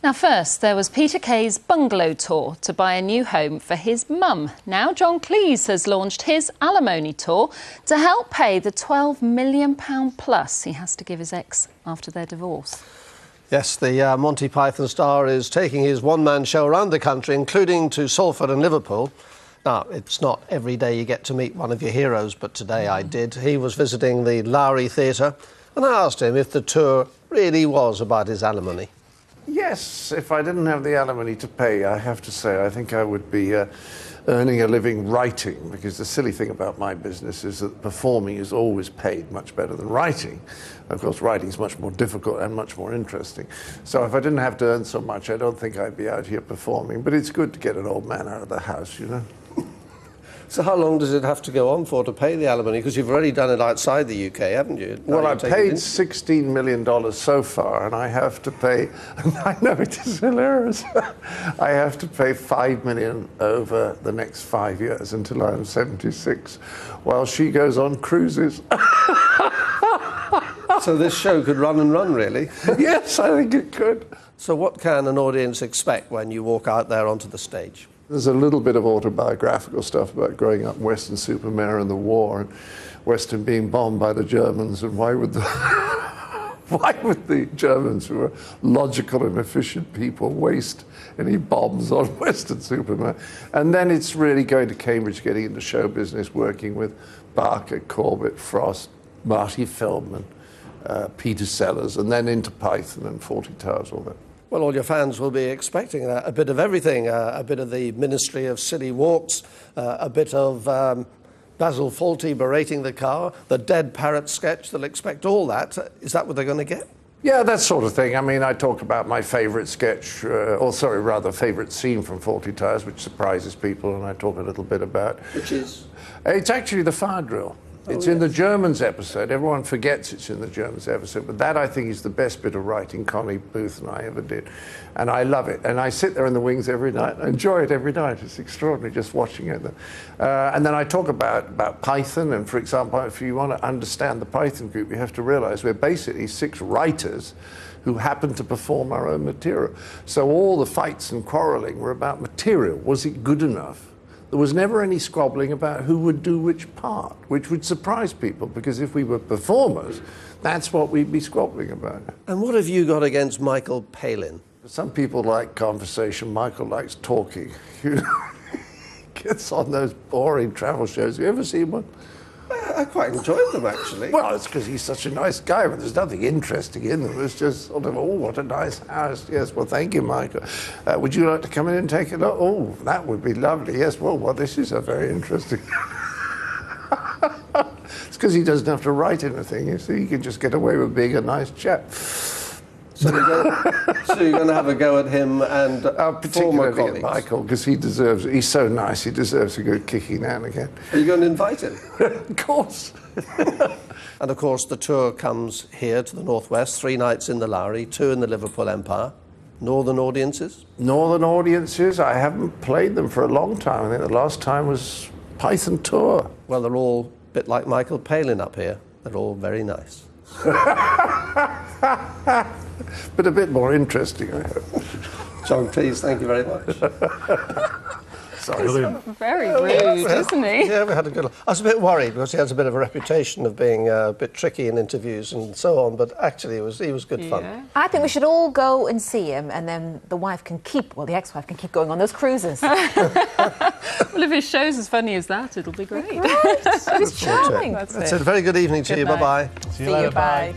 Now first, there was Peter Kay's bungalow tour to buy a new home for his mum. Now John Cleese has launched his Alimony Tour to help pay the £12 million plus he has to give his ex after their divorce. Yes, the Monty Python star is taking his one-man show around the country, including to Salford and Liverpool. Now, it's not every day you get to meet one of your heroes, but today I did. He was visiting the Lowry Theatre, and I asked him if the tour really was about his alimony. Yes, if I didn't have the alimony to pay, I have to say, I think I would be earning a living writing, because the silly thing about my business is that performing is always paid much better than writing. Of course, writing is much more difficult and much more interesting. So if I didn't have to earn so much, I don't think I'd be out here performing. But it's good to get an old man out of the house, you know. So how long does it have to go on for to pay the alimony? Because you've already done it outside the UK, haven't you? Well, I've paid $16 million so far, and I have to pay, I know it is hilarious, I have to pay $5 million over the next 5 years until I'm 76, while she goes on cruises. So this show could run and run, really? Yes, I think it could. So what can an audience expect when you walk out there onto the stage? There's a little bit of autobiographical stuff about growing up in Weston-super-Mare and the war, and Weston being bombed by the Germans, and why would the Germans, who are logical and efficient people, waste any bombs on Weston-super-Mare? And then it's really going to Cambridge, getting into show business, working with Barker, Corbett, Frost, Marty Feldman, Peter Sellers, and then into Python and 40 Towers, all that. Well, all your fans will be expecting a bit of everything, a bit of the Ministry of Silly Walks, a bit of Basil Fawlty berating the car, the Dead Parrot sketch. They'll expect all that. Is that what they're going to get? Yeah, that sort of thing. I mean, I talk about my favourite sketch, favourite scene from 40 Towers, which surprises people, and I talk a little bit about... Which is? It's actually the fire drill. It's in the Germans episode. Everyone forgets it's in the Germans episode, but that, I think, is the best bit of writing Connie Booth and I ever did. And I love it. And I sit there in the wings every night. I enjoy it every night. It's extraordinary just watching it. And then I talk about Python. And, for example, if you want to understand the Python group, you have to realise we're basically 6 writers who happen to perform our own material. So all the fights and quarrelling were about material. Was it good enough? There was never any squabbling about who would do which part, which would surprise people, because if we were performers, that's what we'd be squabbling about. And what have you got against Michael Palin? Some people like conversation. Michael likes talking. You know, he gets on those boring travel shows. Have you ever seen one? I quite enjoyed them, actually. Well, it's because he's such a nice guy, but there's nothing interesting in them. It's just sort of, oh, what a nice house. Yes, well, thank you, Michael. Would you like to come in and take a look? Oh, that would be lovely. Yes, well, this is a very interesting... It's because he doesn't have to write anything, you see. He can just get away with being a nice chap. So you're going to have a go at him and former colleagues? At Michael, because he deserves it. He's so nice, he deserves a good kicking now and again. Are you going to invite him? Of course. And of course, the tour comes here to the northwest, 3 nights in the Lowry, 2 in the Liverpool Empire. Northern audiences? Northern audiences, I haven't played them for a long time. I think the last time was Python Tour. Well, they're all a bit like Michael Palin up here. They're all very nice. But a bit more interesting, I hope. John Cleese, thank you very much. Sorry. Very rude, isn't he? Yeah, we had a good... I was a bit worried because he has a bit of a reputation of being a bit tricky in interviews and so on, but actually he was good fun. I think we should all go and see him, and then the the ex-wife can keep going on those cruises. Well, if his show's as funny as that, it'll be great. Right. It was charming. That's it. Very good evening to you. Night. Bye-bye. See you. Bye.